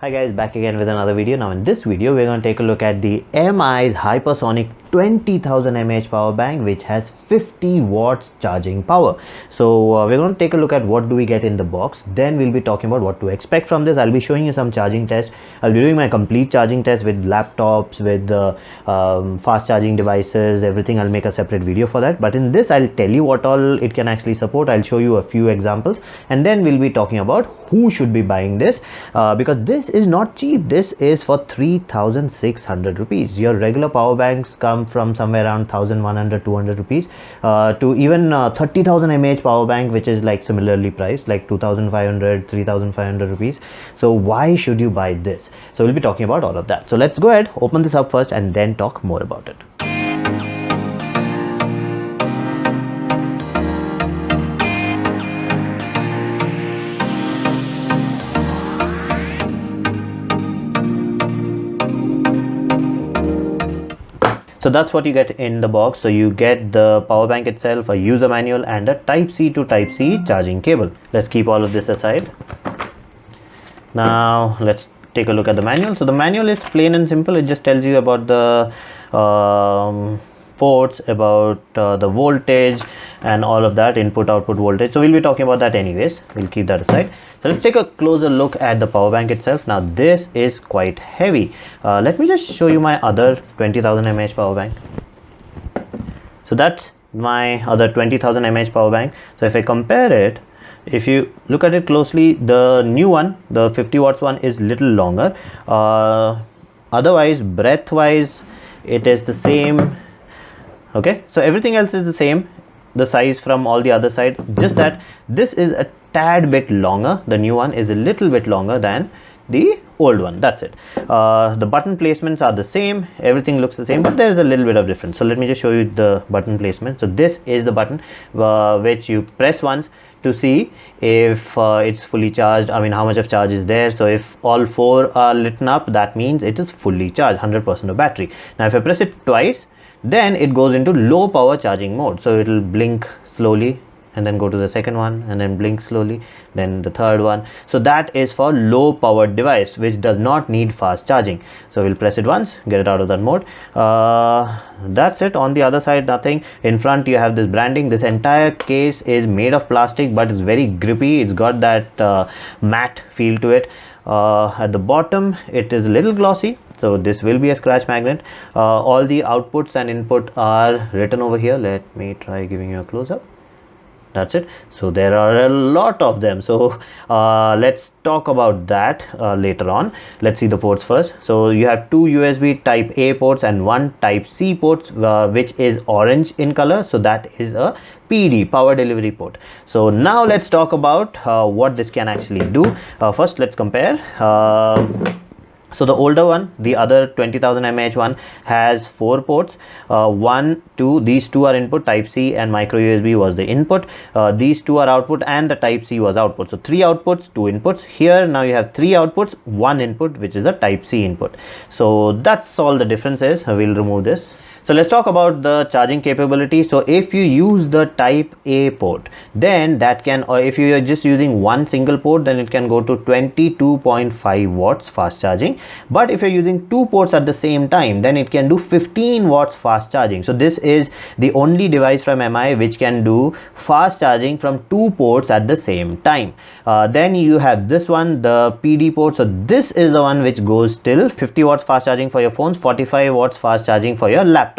Hi guys, back again with another video. Now in this video we're going to take a look at the MI's Hypersonic 20,000 mAh power bank, which has 50 watts charging power. So we're going to take a look at what do we get in the box. Then we'll be talking about what to expect from this. I'll be showing you some charging tests. I'll be doing my complete charging test with laptops, with fast charging devices, everything. I'll make a separate video for that. But in this I'll tell you what all it can actually support. I'll show you a few examples, and then we'll be talking about who should be buying this because this is not cheap. This is for 3,600 rupees. Your regular power banks come from somewhere around 1,100 200 rupees to even 30,000 mAh power bank, which is like similarly priced, like 2,500 3,500 rupees. So why should you buy this? So we'll be talking about all of that. So let's go ahead, open this up first, and then talk more about it. So that's what you get in the box. So you get the power bank itself, a user manual, and a Type-C to Type-C charging cable. Let's keep all of this aside. Now let's take a look at the manual. So the manual is plain and simple. It just tells you about the ports, about the voltage and all of that, input output voltage. So we'll be talking about that anyways. We'll keep that aside. So let's take a closer look at the power bank itself. Now this is quite heavy. Let me just show you my other 20,000 mAh power bank. So that's my other 20,000 mAh power bank. So if I compare it, if you look at it closely, the new one, the 50 watts one, is little longer. Otherwise, breadth wise, it is the same. Okay, so everything else is the same, the size from all the other side, just that this is a tad bit longer. The new one is a little bit longer than the old one. That's it. The button placements are the same, everything looks the same, but there is a little bit of difference. So let me just show you the button placement. So this is the button which you press once to see if it's fully charged. I mean, how much of charge is there. So if all four are lit up, that means it is fully charged, 100% of battery. Now if I press it twice, then it goes into low power charging mode. So it will blink slowly and then go to the second one and then blink slowly, then the third one. So that is for low powered device which does not need fast charging. So we'll press it once, get it out of that mode. That's it. On the other side, nothing. In front you have this branding. This entire case is made of plastic, but it's very grippy. It's got that matte feel to it. At the bottom it is a little glossy, so this will be a scratch magnet. All the outputs and input are written over here. Let me try giving you a close-up. That's it. So there are a lot of them. So let's talk about that later on. Let's see the ports first. So you have two USB type A ports and one type C ports, which is orange in color. So that is a PD, power delivery port. So now let's talk about what this can actually do. First let's compare. So the older one, the other 20,000 mAh one, has 4 ports. 1, 2, these two are input. Type C and micro USB was the input. These two are output, and the Type C was output. So 3 outputs, 2 inputs. Here now you have 3 outputs, 1 input, which is the Type C input. So that's all the difference is. We'll remove this. So let's talk about the charging capability. So if you use the Type A port, then that can, or if you are just using one single port, then it can go to 22.5 watts fast charging. But if you're using 2 ports at the same time, then it can do 15 watts fast charging. So this is the only device from MI which can do fast charging from 2 ports at the same time. Then you have this one, the PD port. So this is the one which goes till 50 watts fast charging for your phones, 45 watts fast charging for your laptop.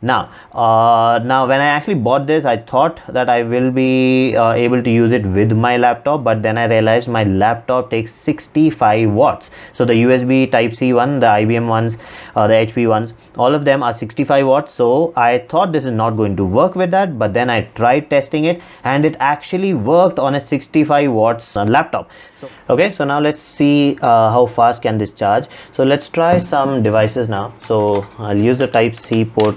Now when I actually bought this, I thought that I will be able to use it with my laptop, but then I realized my laptop takes 65 watts. So the USB Type C one, the IBM ones, the HP ones, all of them are 65 watts. So I thought this is not going to work with that, but then I tried testing it and it actually worked on a 65 watts laptop. Okay, so now let's see how fast can this charge. So let's try some devices now. So I'll use the Type C port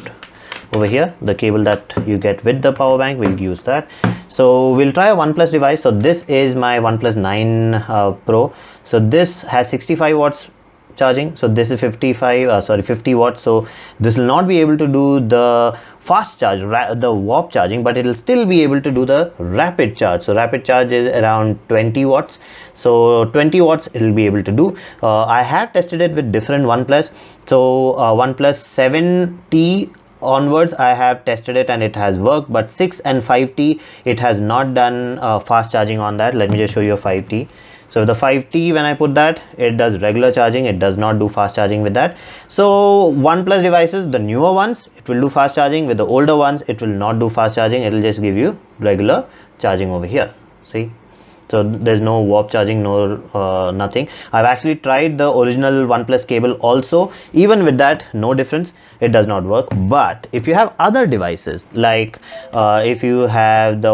over here, the cable that you get with the power bank. We'll use that. So we'll try a OnePlus device. So this is my OnePlus 9 Pro. So this has 65 watts charging. So this is 50 watts, so this will not be able to do the fast charge, the warp charging, but it will still be able to do the rapid charge. So rapid charge is around 20 watts, so 20 watts it will be able to do. I have tested it with different OnePlus. So OnePlus 7T onwards I have tested it and it has worked, but 6 and 5T it has not done fast charging on that. Let me just show you a 5T. So the 5T, when I put that, it does regular charging, it does not do fast charging with that. So OnePlus devices, the newer ones, it will do fast charging. With the older ones, it will not do fast charging, it will just give you regular charging over here. See, so there's no warp charging, no nothing. I've actually tried the original OnePlus cable also. Even with that, no difference, it does not work. But if you have other devices, like if you have the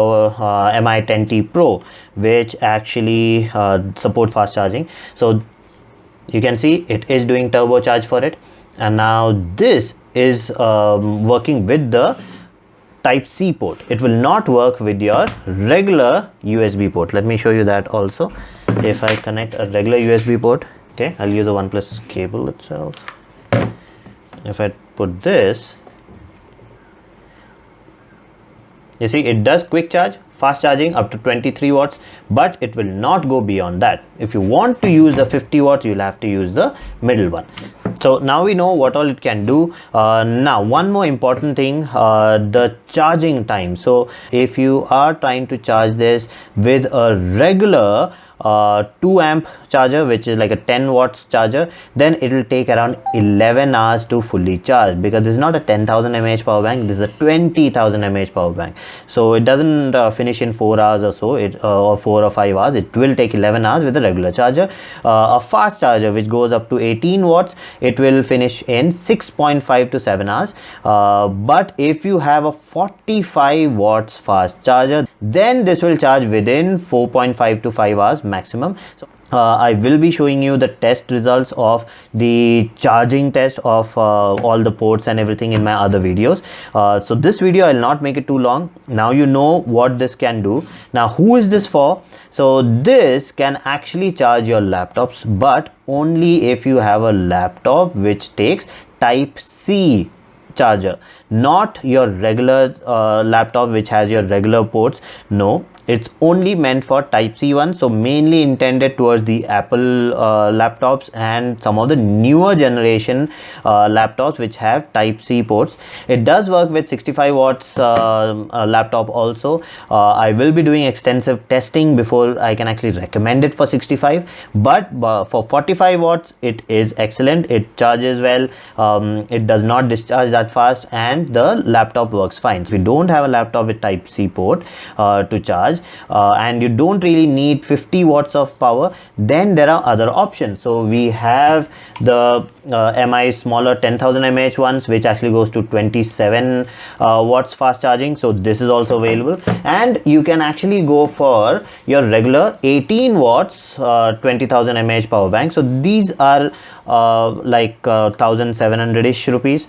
Mi 10T Pro, which actually support fast charging, so you can see it is doing turbocharge for it. And now this is working with the Type-C port. It will not work with your regular USB port. Let me show you that also. If I connect a regular USB port, okay, I'll use a OnePlus cable itself. If I put this, you see it does quick charge, fast charging up to 23 watts, but it will not go beyond that. If you want to use the 50 watts, you'll have to use the middle one. So now we know what all it can do. Now one more important thing, the charging time. So if you are trying to charge this with a regular 2 amp charger, which is like a 10 watts charger, then it will take around 11 hours to fully charge, because this is not a 10,000 mAh power bank, this is a 20,000 mAh power bank. So it doesn't finish in 4 hours or so, or 4 or 5 hours. It will take 11 hours with a regular charger. A fast charger which goes up to 18 watts, it will finish in 6.5 to 7 hours. But if you have a 45 watts fast charger, then this will charge within 4.5 to 5 hours maximum. So I will be showing you the test results of the charging test of all the ports and everything in my other videos. So this video I'll not make it too long. Now you know what this can do. Now who is this for? So this can actually charge your laptops, but only if you have a laptop which takes Type-C charger, not your regular laptop which has your regular ports. No, it's only meant for Type-C one, so mainly intended towards the Apple laptops and some of the newer generation laptops which have Type-C ports. It does work with 65 watts laptop also. I will be doing extensive testing before I can actually recommend it for 65, but for 45 watts it is excellent. It charges well, it does not discharge that fast, and the laptop works fine. So if you don't have a laptop with Type-C port to charge, and you don't really need 50 watts of power, then there are other options. So we have the Mi smaller 10,000 mAh ones, which actually goes to 27 watts fast charging. So this is also available, and you can actually go for your regular 18 watts 20,000 mAh power bank. So these are like 1,700-ish rupees.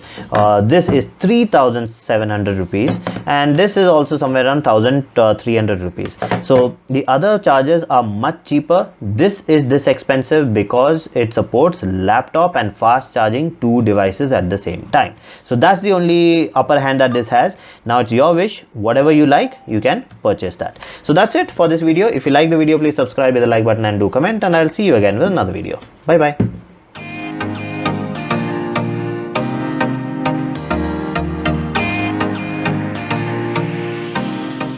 This is 3,700 rupees, and this is also somewhere around 1,300 rupees. So the other chargers are much cheaper. This is this expensive because it supports laptop and fast charging 2 devices at the same time. So that's the only upper hand that this has. Now it's your wish, whatever you like, you can purchase that. So that's it for this video. If you like the video, please subscribe with the like button and do comment, and I'll see you again with another video. Bye bye.